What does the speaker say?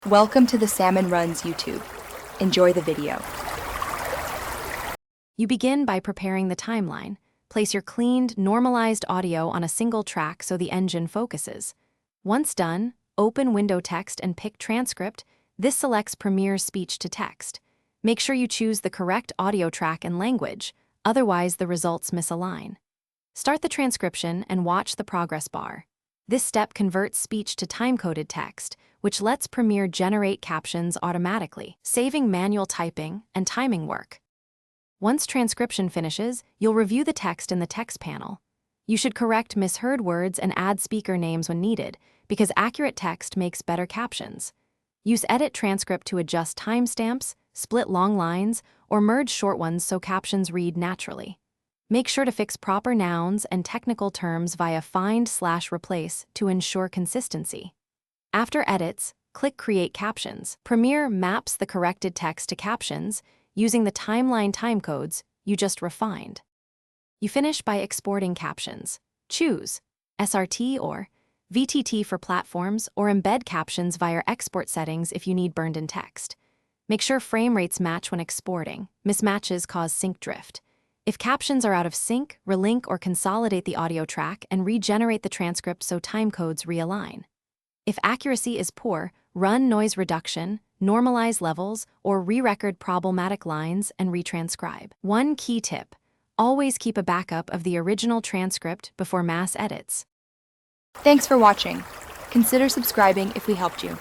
Welcome to the Salmon Runs YouTube. Enjoy the video. You begin by preparing the timeline. Place your cleaned, normalized audio on a single track so the engine focuses. Once done, open window text and pick transcript. This selects Premiere's speech to text. Make sure you choose the correct audio track and language, otherwise the results misalign. Start the transcription and watch the progress bar. This step converts speech to time-coded text, which lets Premiere generate captions automatically, saving manual typing and timing work. Once transcription finishes, you'll review the text in the text panel. You should correct misheard words and add speaker names when needed, because accurate text makes better captions. Use Edit Transcript to adjust timestamps, split long lines, or merge short ones so captions read naturally. Make sure to fix proper nouns and technical terms via find/replace to ensure consistency. After edits, click Create Captions. Premiere maps the corrected text to captions using the timeline timecodes you just refined. You finish by exporting captions. Choose SRT or VTT for platforms, or embed captions via export settings if you need burned-in text. Make sure frame rates match when exporting. Mismatches cause sync drift. If captions are out of sync, relink or consolidate the audio track and regenerate the transcript so timecodes realign. If accuracy is poor, run noise reduction, normalize levels, or re-record problematic lines and retranscribe. One key tip: always keep a backup of the original transcript before mass edits. Thanks for watching. Consider subscribing if we helped you.